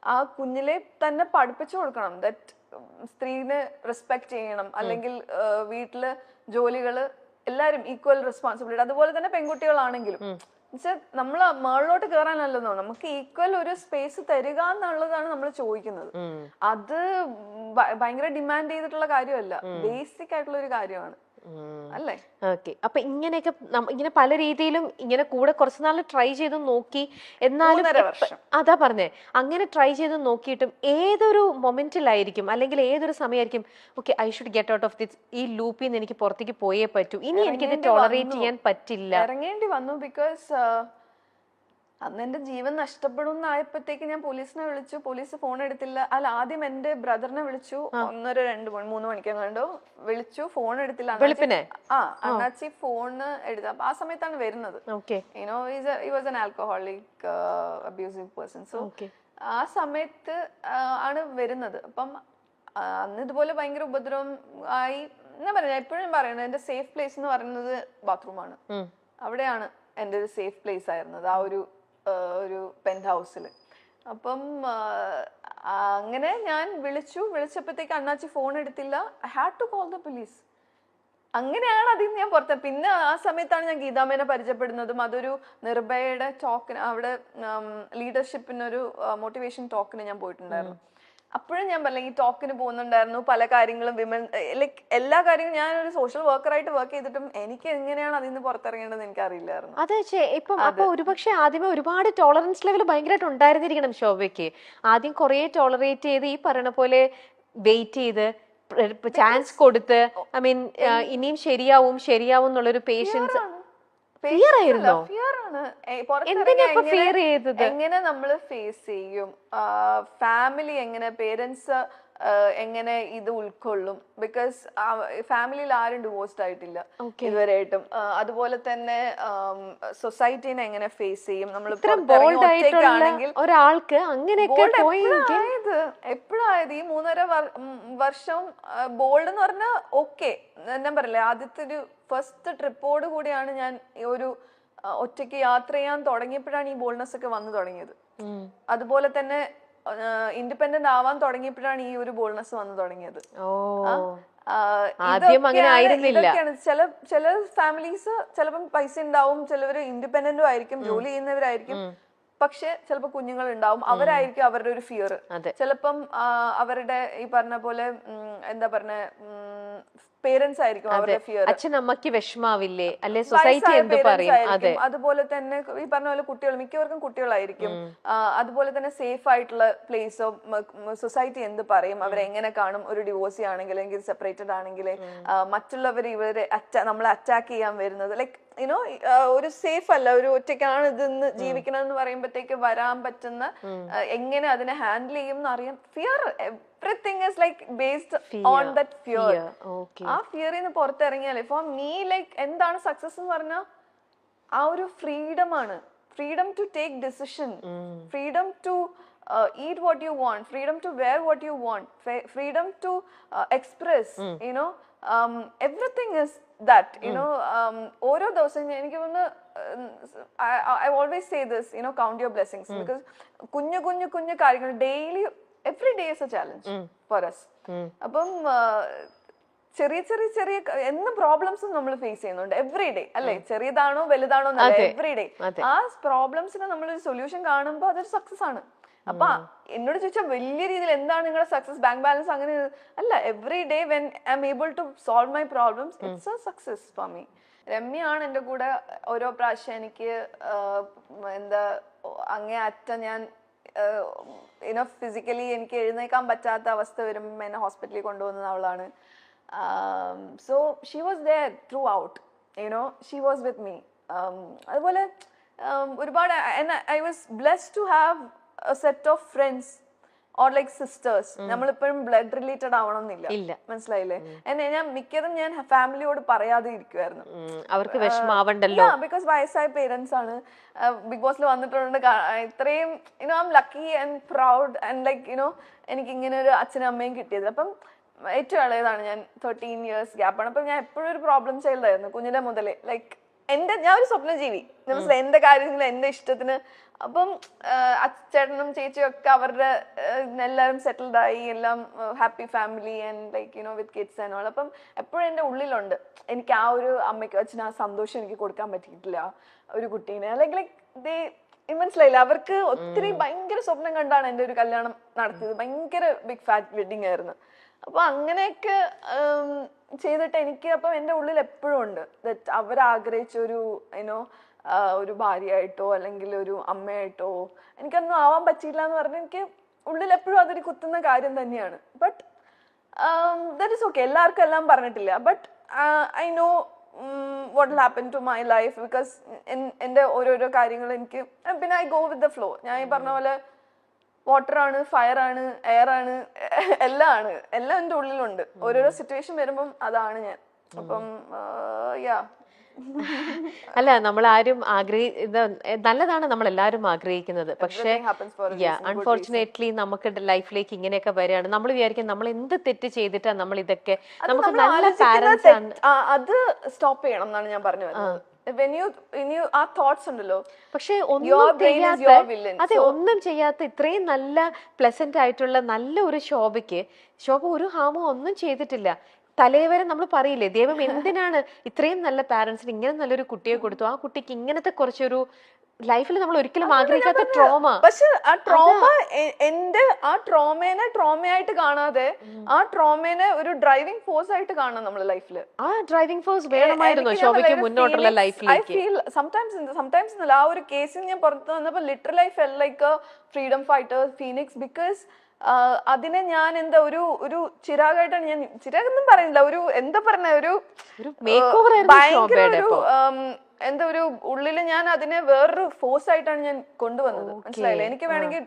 ആ കുഞ്ഞിലെ തന്നെ പഠിപ്പിച്ചു കൊടുക്കണം ദറ്റ് സ്ത്രീനെ റെസ്പെക്ട് ചെയ്യണം, അല്ലെങ്കിൽ വീട്ടില് ജോലികള് എല്ലാരും ഈക്വൽ റെസ്പോൺസിബിലിറ്റി. അതുപോലെ തന്നെ പെൺകുട്ടികളാണെങ്കിലും നമ്മള് മേളിലോട്ട് കയറാനല്ലോ, നമുക്ക് ഈക്വൽ ഒരു സ്പേസ് തരിക എന്നുള്ളതാണ് നമ്മൾ ചോദിക്കുന്നത്. അത് ഭയങ്കര ഡിമാൻഡ് ചെയ്തിട്ടുള്ള കാര്യമല്ല, ബേസിക് ആയിട്ടുള്ള ഒരു കാര്യമാണ് അല്ലേ? ഓക്കെ. അപ്പൊ ഇങ്ങനെയൊക്കെ ഇങ്ങനെ പല രീതിയിലും ഇങ്ങനെ കൂടെ കുറച്ചുനാൾ ട്രൈ ചെയ്ത് നോക്കി, എന്നാലും അതാ പറഞ്ഞേ, അങ്ങനെ ട്രൈ ചെയ്ത് നോക്കിയിട്ടും ഏതൊരു മൊമെന്റിലായിരിക്കും അല്ലെങ്കിൽ ഏതൊരു സമയമായിരിക്കും okay I should get out of this, ഈ ലൂപ്പിൽ നിന്ന് എനിക്ക് പുറത്തേക്ക് പോയേ പറ്റൂ, ഇനി എനിക്കിത് ടോളറേറ്റ് ചെയ്യാൻ പറ്റില്ല, ഇറങ്ങേണ്ടി വന്നു? ബിക്കോസ് അന്ന് എന്റെ ജീവൻ നഷ്ടപ്പെടും എന്നായപ്പോഴത്തേക്ക് ഞാൻ പോലീസിനെ വിളിച്ചു. പോലീസ് ഫോൺ എടുത്തില്ല. അല്ല, ആദ്യം എന്റെ ബ്രദറിനെ വിളിച്ചു, 1-2-3 മണിക്കെങ്ങാണ്ടോ വിളിച്ചു, ഫോൺ എടുത്തില്ല. അണ്ണാച്ചി ഫോണ് എടുത്ത ആ സമയത്താണ് വരുന്നത്. He was an alcoholic abusive person. So ആ സമയത്ത് ആണ് വരുന്നത്. അപ്പം അന്ന് ഇതുപോലെ ഭയങ്കര ഉപദ്രവം ആയി. ഞാൻ പറയാം, എപ്പോഴും പറയുന്നത് എന്റെ സേഫ് പ്ലേസ് എന്ന് പറയുന്നത് ബാത്റൂമാണ്. അവിടെയാണ് എന്റെ ഒരു സേഫ് പ്ലേസ് ആയിരുന്നത്, ആ ഒരു പെന്റ് ഹൗസിൽ. അപ്പം അങ്ങനെ ഞാൻ വിളിച്ചപ്പോഴത്തേക്ക് അണ്ണാച്ചി ഫോൺ എടുത്തില്ല. I had to call the police. അങ്ങനെയാണ് അതിൽ നിന്ന് ഞാൻ പുറത്ത്. പിന്നെ ആ സമയത്താണ് ഞാൻ ഗീതാമേനെ പരിചയപ്പെടുന്നതും. അതൊരു നിർഭയയുടെ ടോക്കിന്, അവിടെ ലീഡർഷിപ്പിനൊരു മോട്ടിവേഷൻ ടോക്കിന് ഞാൻ പോയിട്ടുണ്ടായിരുന്നു. അപ്പോഴും ഞാൻ പറഞ്ഞ ഈ ടോക്കിന് പോകുന്നുണ്ടായിരുന്നു. പല കാര്യങ്ങളും വിമൻ ലൈക്ക് എല്ലാ കാര്യങ്ങളും ഞാനൊരു സോഷ്യൽ വർക്കറായിട്ട് വർക്ക് ചെയ്തിട്ടും എനിക്ക് എങ്ങനെയാണ് അതിൽ നിന്ന് പുറത്തിറങ്ങേണ്ടത് എനിക്ക് അറിയില്ലായിരുന്നു. അതെ, ഇപ്പം അപ്പൊ ഒരുപക്ഷെ ആദ്യമേ ഒരുപാട് ടോളറൻസ് ലെവൽ ഭയങ്കരമായിട്ട് ഉണ്ടായിരുന്നിരിക്കണം ശോഭയ്ക്ക്. ആദ്യം കുറെ ടോളറേറ്റ് ചെയ്ത് ഈ പറയുന്ന പോലെ വെയിറ്റ് ചെയ്ത് ചാൻസ് കൊടുത്ത്, ഐ മീൻ ഇനിയും ശരിയാവും എന്നുള്ളൊരു പേഷ്യൻസ്. എങ്ങനെ നമ്മള് ഫേസ് ചെയ്യും, ഫാമിലി എങ്ങനെ, പേരൻസ് എങ്ങനെ ഇത് ഉൾക്കൊള്ളും? ബിക്കോസ് ഫാമിലിയിൽ ആരും ഡിവോഴ്സ്ഡ് ആയിട്ടില്ല ഇതുവരെയായിട്ടും. അതുപോലെ തന്നെ സൊസൈറ്റീനെ എങ്ങനെ ഫേസ് ചെയ്യും നമ്മൾ? ഒരാൾക്ക് അങ്ങനെയൊക്കെ എപ്പോഴായത് ഈ 3.5 വർഷം ബോൾഡ് എന്ന് പറഞ്ഞാൽ ഓക്കെ. ഞാൻ പറയില്ലേ, ആദ്യത്തെ ഒരു ഫസ്റ്റ് ട്രിപ്പോട് കൂടിയാണ് ഞാൻ ഒരു ഒറ്റയ്ക്ക് യാത്ര ചെയ്യാൻ തുടങ്ങിയപ്പോഴാണ് ഈ ബോൾഡ്നെസ് ഒക്കെ വന്നു തുടങ്ങിയത്. അതുപോലെ തന്നെ ഇൻഡിപെൻഡന്റ് ആവാൻ തുടങ്ങിയപ്പോഴാണ് ഈ ഒരു ബോൾഡ്നെസ് വന്നു തുടങ്ങിയത്. ഇതൊക്കെയാണ് ചില ഫാമിലീസ് ചിലപ്പം പൈസ ഉണ്ടാവും, ചിലവര് ഇൻഡിപെൻഡന്റും ആയിരിക്കും, ജോലി ചെയ്യുന്നവരായിരിക്കും, പക്ഷെ ചിലപ്പോ കുഞ്ഞുങ്ങൾ ഉണ്ടാവും, അവരായിരിക്കും അവരുടെ ഒരു ഫിയർ. ചിലപ്പം അവരുടെ ഈ പറഞ്ഞ പോലെ എന്താ പറഞ്ഞ പേരൻസ് ആയിരിക്കും അവരുടെ ഫിയർ. അച്ഛനമ്മക്ക് വിഷമാവില്ലേ, അല്ലെ സൊസൈറ്റി എന്ത് പറയും. അതുപോലെ തന്നെ ഈ പറഞ്ഞ പോലെ കുട്ടികൾ, മിക്കവർക്കും കുട്ടികളായിരിക്കും. അതുപോലെ തന്നെ സേഫ് ആയിട്ടുള്ള പ്ലേസോ സൊസൈറ്റി എന്ത് പറയും, അവരെങ്ങനെ കാണും ഒരു ഡിവോഴ്സി ആണെങ്കിൽ, അല്ലെങ്കിൽ സെപ്പറേറ്റഡ് ആണെങ്കിൽ, മറ്റുള്ളവർ ഇവരെ നമ്മളെ അറ്റാക്ക് ചെയ്യാൻ വരുന്നത്, ലൈക്ക് യുനോ ഒരു സേഫ് അല്ല, ഒരു ഒറ്റയ്ക്കാണ് ഇതെന്ന് ജീവിക്കണം എന്ന് പറയുമ്പോഴത്തേക്ക് വരാൻ പറ്റുന്ന എങ്ങനെ അതിനെ ഹാൻഡിൽ ചെയ്യും എന്ന് അറിയാം. Fear, everything is like based on that fear. ആ ഫിയറിൽ നിന്ന് പുറത്തിറങ്ങിയാലേ ഫോർ മീ ലൈക്ക് എന്താണ് സക്സസ് എന്ന് പറഞ്ഞാൽ ആ ഒരു ഫ്രീഡം ആണ്. Freedom to take decision, freedom to eat what you want, freedom to wear what you want, freedom to express, everything is that, ഓരോ ദിവസം എനിക്ക് തോന്നുന്നു I always say this, count your blessings, because കുഞ്ഞു കാര്യങ്ങൾ daily every day is a challenge for us. അപ്പം ചെറിയ എന്നും പ്രോബ്ലംസും നമ്മൾ ഫേസ് ചെയ്യുന്നുണ്ട് എവറി ഡേ, അല്ലെ? ചെറിയതാണോ വലുതാണോ എന്നല്ല, എവറി ഡേ ആ പ്രോബ്ലംസിന് നമ്മളൊരു സൊല്യൂഷൻ കാണുമ്പോൾ അതൊരു സക്സസ് ആണ്. അപ്പൊ എന്നോട് ചോദിച്ചാൽ വലിയ രീതിയിൽ എന്താണ് നിങ്ങളുടെ സക്സസ്, ബാങ്ക് ബാലൻസ് അങ്ങനെ അല്ല. Every day when I am able to solve my problems, it's a success for me. രമ്യയാണ് എൻ്റെ കൂടെ ഓരോ പ്രാവശ്യം എനിക്ക് എന്താ അങ്ങേ അറ്റം ഞാൻ ഫിസിക്കലി എനിക്ക് എഴുന്നേക്കാൻ പറ്റാത്ത അവസ്ഥ വരുമ്പോൾ എന്നെ ഹോസ്പിറ്റലിൽ കൊണ്ടുപോകുന്നത് അവളാണ്. So she was there throughout, she was with me. അതുപോലെ ഒരുപാട് I was blessed to have a set of friends or like sisters. നമ്മളിപ്പോഴും ബ്ലഡ് റിലേറ്റഡ് ആവണമെന്നില്ല, മനസ്സിലായില്ലേ? ഞാൻ മിക്കതും ഞാൻ ഫാമിലിയോട് പറയാതെ ഇരിക്കുമായിരുന്നു, അവർക്ക് വിഷമാവണ്ടല്ലോ. ബിക്കോസ് വയസ്സായ പേരൻസ് ആണ്. ബിഗ് ബോസിൽ വന്നിട്ടുണ്ട്, ഇത്രയും I am lucky and proud and like എനിക്ക് ഇങ്ങനെ ഒരു അച്ഛനും അമ്മയും കിട്ടിയത്. അപ്പം ഏറ്റവും ഇളയതാണ് ഞാൻ, 13 years ഗ്യാപ്പാണ്. അപ്പം ഞാൻ എപ്പോഴും ഒരു പ്രോബ്ലം ചൈൽഡ് ആയിരുന്നു കുഞ്ഞിലെ മുതലേ. ലൈക്ക് ഞാൻ ഒരു സ്വപ്നജീവി, മനസ്സിലായി, എന്റെ കാര്യങ്ങൾ എന്റെ ഇഷ്ടത്തിന്. അപ്പം ചേട്ടനും ചേച്ചിയും ഒക്കെ അവരുടെ എല്ലാവരും സെറ്റിൽഡ് ആയി, എല്ലാം happy family and like with kids and all. അപ്പം എപ്പോഴും എന്റെ ഉള്ളിലുണ്ട് എനിക്ക് ആ ഒരു അമ്മയ്ക്ക് അച്ഛന് ആ സന്തോഷം എനിക്ക് കൊടുക്കാൻ പറ്റിയിട്ടില്ല ഒരു കുട്ടീനെ. ലൈക്ക് മനസ്സിലായില്ല, അവർക്ക് ഒത്തിരി ഭയങ്കര സ്വപ്നം കണ്ടാണ് എന്റെ ഒരു കല്യാണം നടത്തിയത്. ഭയങ്കര ബിഗ് ഫാറ്റ് വെഡിങ് ആയിരുന്നു. അപ്പൊ അങ്ങനെയൊക്കെ ചെയ്തിട്ട് എനിക്ക് അപ്പം എന്റെ ഉള്ളിൽ എപ്പോഴും ഉണ്ട് അവരാഗ്രഹിച്ച ഒരു ഒരു ഭാര്യയായിട്ടോ അല്ലെങ്കിൽ ഒരു അമ്മയായിട്ടോ എനിക്കൊന്നും ആവാൻ പറ്റിയില്ല എന്ന് പറഞ്ഞാൽ എനിക്ക് ഉള്ളിൽ എപ്പോഴും അതൊരു കുത്തുന്ന കാര്യം തന്നെയാണ്. ബട്ട് ദാറ്റ് ഇസ് ഓക്കെ, എല്ലാവർക്കും എല്ലാം പറഞ്ഞിട്ടില്ല. But I know what will happen to my life because എന്റെ ഓരോരോ കാര്യങ്ങൾ എനിക്ക് പിന്നെ I go with the flow. ഞാൻ ഈ പറഞ്ഞ പോലെ വാട്ടർ ആണ്, ഫയർ ആണ്, എയർ ആണ്, എല്ലാം എന്റെ ഉള്ളിലുണ്ട്. ഓരോരോ സിറ്റുവേഷൻ വരുമ്പം അതാണ് ഞാൻ. അപ്പം അല്ല, നമ്മൾ ആരും നല്ലതാണ് നമ്മൾ എല്ലാവരും ആഗ്രഹിക്കുന്നത്. പക്ഷേ അൺഫോർച്ചുനേറ്റ്ലി നമുക്ക് ലൈഫിലേക്ക് ഇങ്ങനെയൊക്കെ വരികയാണ്. നമ്മൾ വിചാരിക്കും നമ്മൾ എന്ത് തെറ്റ് ചെയ്തിട്ടാ നമ്മൾ ഇതൊക്കെ, നമുക്ക് നല്ല പാരന്റ്സ് ആണ്. അത് സ്റ്റോപ്പ് ചെയ്യണം എന്നാണ് ഞാൻ പറഞ്ഞു വരുന്നത്. ആ തോട്ട്സ് ഉണ്ടല്ലോ, പക്ഷെ ഒന്നും ചെയ്യാത്ത ഇത്രയും നല്ല പ്ലസന്റ് ആയിട്ടുള്ള നല്ല ഒരു ശോഭ ഒരു ഹാമോ ഒന്നും ചെയ്തിട്ടില്ല. തലേവരെ നമ്മൾ പറയില്ലേ, ദൈവം എന്തിനാണ് ഇത്രയും നല്ല പാരന്റ്സിന് ഇങ്ങനെ നല്ലൊരു കുട്ടിയെ കൊടുത്തു, ആ കുട്ടിക്ക് ഇങ്ങനത്തെ കുറച്ചൊരു ലൈഫിൽ നമ്മൾ ഒരിക്കലും ആഗ്രഹിക്കാത്ത ട്രോമ. പക്ഷെ ആ ട്രോമ ആ ട്രോമേനെ ട്രോമയായിട്ട് കാണാതെ ആ ട്രോമേനെ ഒരു ഡ്രൈവിംഗ് ഫോഴ്സ് ആയിട്ട് കാണാം നമ്മുടെ ലൈഫില്. ആ ഡ്രൈവിംഗ് ഫോഴ്സ് വേണമായിരുന്നു ശോഭയ്ക്ക് മുന്നോട്ടുള്ള ലൈഫിലേക്ക്. സംടൈംസ് ആ ഒരു കേസിൽ ഞാൻ പുറത്ത് വന്നപ്പോ literally I felt like A freedom fighter Phoenix. Because അതിനെ ഞാൻ ഒരു ചിരാഗായിട്ടാണ് ഞാൻ, ചിരാഗൊന്നും പറയുന്നില്ല, ഒരു എന്താ പറഞ്ഞ ഒരു ഭയങ്കര ഒരു ഉള്ളില് ഞാൻ അതിനെ വേറൊരു ഫോഴ്സ് ആയിട്ടാണ് ഞാൻ കൊണ്ടുവന്നത്. മനസ്സിലായില്ലേ? എനിക്ക് വേണമെങ്കിൽ